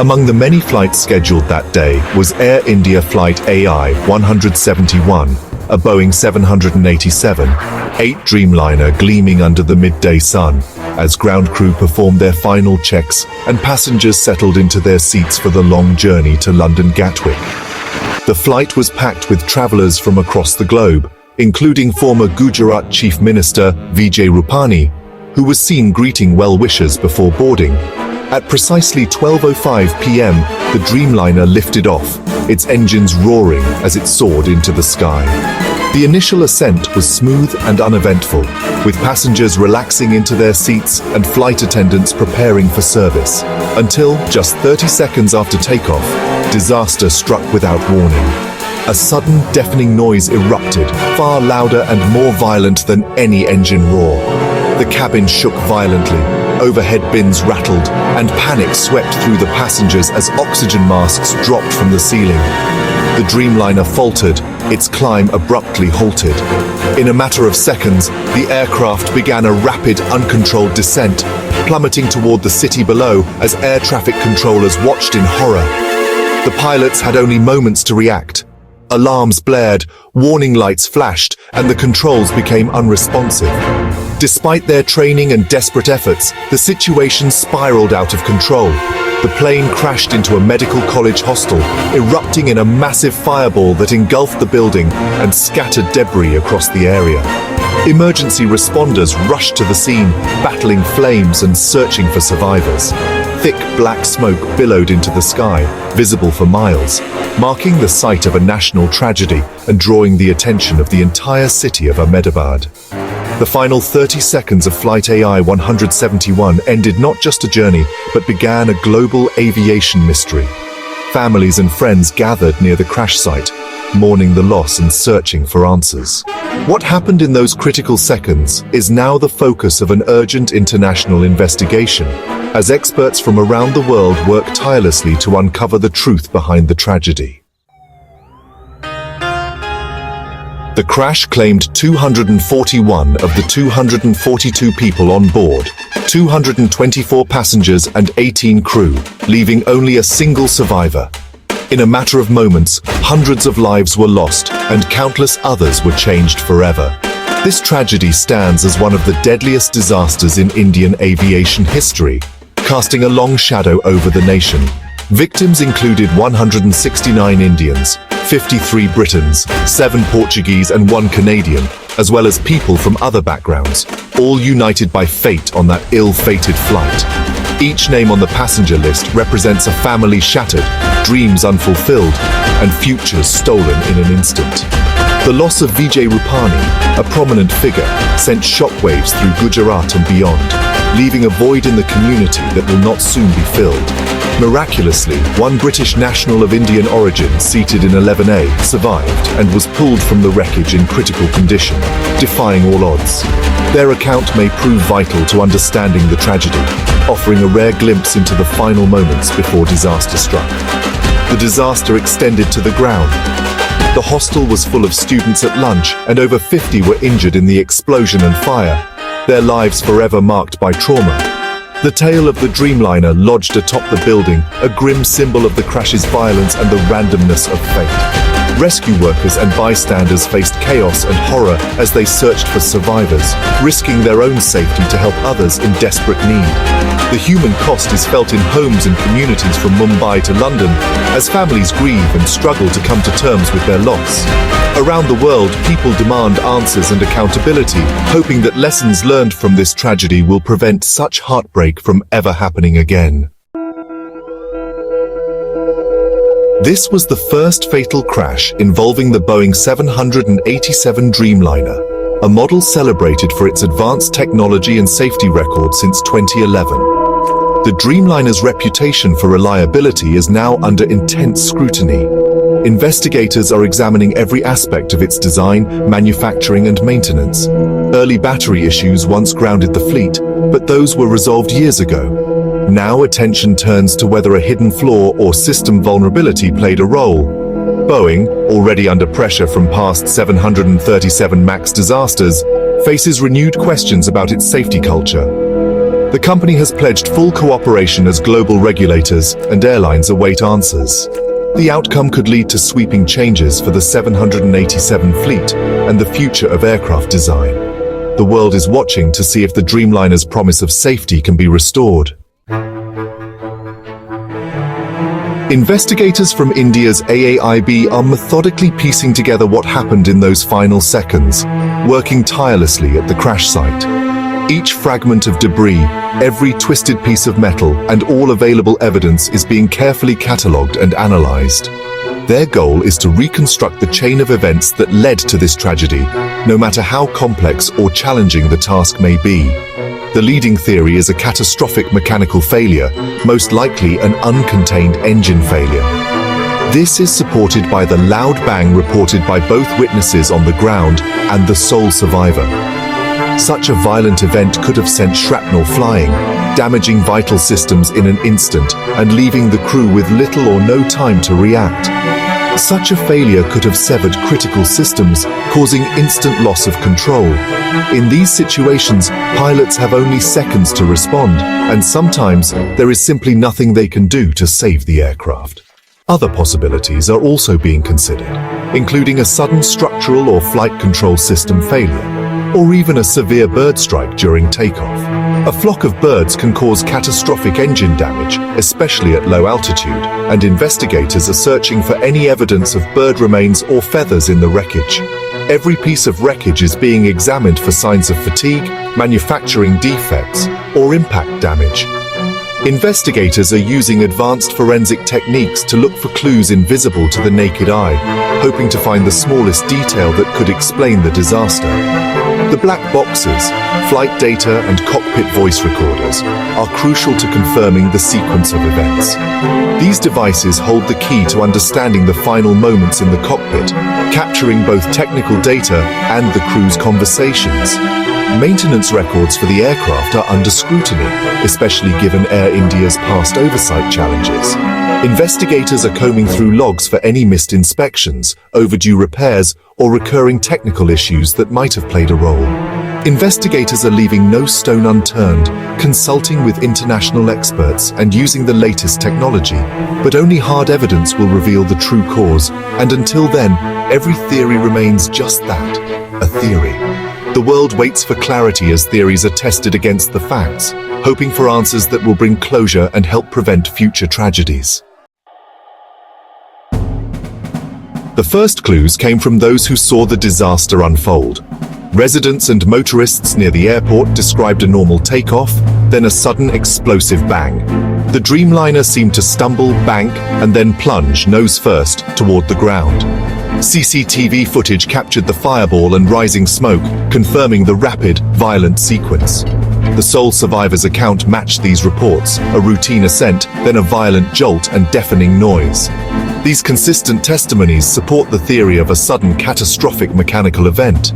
Among the many flights scheduled that day was Air India Flight AI-171, a Boeing 787-8 Dreamliner gleaming under the midday sun, as ground crew performed their final checks and passengers settled into their seats for the long journey to London Gatwick. The flight was packed with travelers from across the globe, including former Gujarat Chief Minister Vijay Rupani, who was seen greeting well-wishers before boarding. At precisely 12:05 p.m., the Dreamliner lifted off, its engines roaring as it soared into the sky. The initial ascent was smooth and uneventful, with passengers relaxing into their seats and flight attendants preparing for service, until, just 30 seconds after takeoff, disaster struck without warning. A sudden, deafening noise erupted, far louder and more violent than any engine roar. The cabin shook violently, overhead bins rattled, and panic swept through the passengers as oxygen masks dropped from the ceiling. The Dreamliner faltered, its climb abruptly halted. In a matter of seconds, the aircraft began a rapid, uncontrolled descent, plummeting toward the city below as air traffic controllers watched in horror. The pilots had only moments to react. Alarms blared, warning lights flashed, and the controls became unresponsive. Despite their training and desperate efforts, the situation spiraled out of control. The plane crashed into a medical college hostel, erupting in a massive fireball that engulfed the building and scattered debris across the area. Emergency responders rushed to the scene, battling flames and searching for survivors. Thick black smoke billowed into the sky, visible for miles, marking the site of a national tragedy and drawing the attention of the entire city of Ahmedabad. The final 30 seconds of Flight AI-171 ended not just a journey, but began a global aviation mystery. Families and friends gathered near the crash site, mourning the loss and searching for answers. What happened in those critical seconds is now the focus of an urgent international investigation, as experts from around the world work tirelessly to uncover the truth behind the tragedy. The crash claimed 241 of the 242 people on board, 224 passengers and 18 crew, leaving only a single survivor. In a matter of moments, hundreds of lives were lost and countless others were changed forever. This tragedy stands as one of the deadliest disasters in Indian aviation history, casting a long shadow over the nation. Victims included 169 Indians, 53 Britons, 7 Portuguese and 1 Canadian, as well as people from other backgrounds, all united by fate on that ill-fated flight. Each name on the passenger list represents a family shattered, dreams unfulfilled, and futures stolen in an instant. The loss of Vijay Rupani, a prominent figure, sent shockwaves through Gujarat and beyond, leaving a void in the community that will not soon be filled. Miraculously, one British national of Indian origin seated in 11A survived and was pulled from the wreckage in critical condition, defying all odds. Their account may prove vital to understanding the tragedy, offering a rare glimpse into the final moments before disaster struck. The disaster extended to the ground. The hostel was full of students at lunch, and over 50 were injured in the explosion and fire, their lives forever marked by trauma. The tail of the Dreamliner lodged atop the building, a grim symbol of the crash's violence and the randomness of fate. Rescue workers and bystanders faced chaos and horror as they searched for survivors, risking their own safety to help others in desperate need. The human cost is felt in homes and communities from Mumbai to London, as families grieve and struggle to come to terms with their loss. Around the world, people demand answers and accountability, hoping that lessons learned from this tragedy will prevent such heartbreak from ever happening again. This was the first fatal crash involving the Boeing 787 Dreamliner, a model celebrated for its advanced technology and safety record since 2011. The Dreamliner's reputation for reliability is now under intense scrutiny. Investigators are examining every aspect of its design, manufacturing and maintenance. Early battery issues once grounded the fleet, but those were resolved years ago. Now attention turns to whether a hidden flaw or system vulnerability played a role. Boeing, already under pressure from past 737 MAX disasters, faces renewed questions about its safety culture. The company has pledged full cooperation as global regulators and airlines await answers. The outcome could lead to sweeping changes for the 787 fleet and the future of aircraft design. The world is watching to see if the Dreamliner's promise of safety can be restored. Investigators from India's AAIB are methodically piecing together what happened in those final seconds, working tirelessly at the crash site. Each fragment of debris, every twisted piece of metal, and all available evidence is being carefully catalogued and analyzed. Their goal is to reconstruct the chain of events that led to this tragedy, no matter how complex or challenging the task may be. The leading theory is a catastrophic mechanical failure, most likely an uncontained engine failure. This is supported by the loud bang reported by both witnesses on the ground and the sole survivor. Such a violent event could have sent shrapnel flying, damaging vital systems in an instant and leaving the crew with little or no time to react. Such a failure could have severed critical systems, causing instant loss of control. In these situations, pilots have only seconds to respond, and sometimes there is simply nothing they can do to save the aircraft. Other possibilities are also being considered, including a sudden structural or flight control system failure, or even a severe bird strike during takeoff. A flock of birds can cause catastrophic engine damage, especially at low altitude, and investigators are searching for any evidence of bird remains or feathers in the wreckage. Every piece of wreckage is being examined for signs of fatigue, manufacturing defects, or impact damage. Investigators are using advanced forensic techniques to look for clues invisible to the naked eye, hoping to find the smallest detail that could explain the disaster. The black boxes, flight data, and cockpit voice recorders are crucial to confirming the sequence of events. These devices hold the key to understanding the final moments in the cockpit, capturing both technical data and the crew's conversations. Maintenance records for the aircraft are under scrutiny, especially given Air India's past oversight challenges. Investigators are combing through logs for any missed inspections, overdue repairs, or recurring technical issues that might have played a role. Investigators are leaving no stone unturned, consulting with international experts and using the latest technology, but only hard evidence will reveal the true cause, and until then, every theory remains just that, a theory. The world waits for clarity as theories are tested against the facts, hoping for answers that will bring closure and help prevent future tragedies. The first clues came from those who saw the disaster unfold. Residents and motorists near the airport described a normal takeoff, then a sudden explosive bang. The Dreamliner seemed to stumble, bank, and then plunge nose first toward the ground. CCTV footage captured the fireball and rising smoke, confirming the rapid, violent sequence. The sole survivor's account matched these reports, a routine ascent, then a violent jolt and deafening noise. These consistent testimonies support the theory of a sudden catastrophic mechanical event.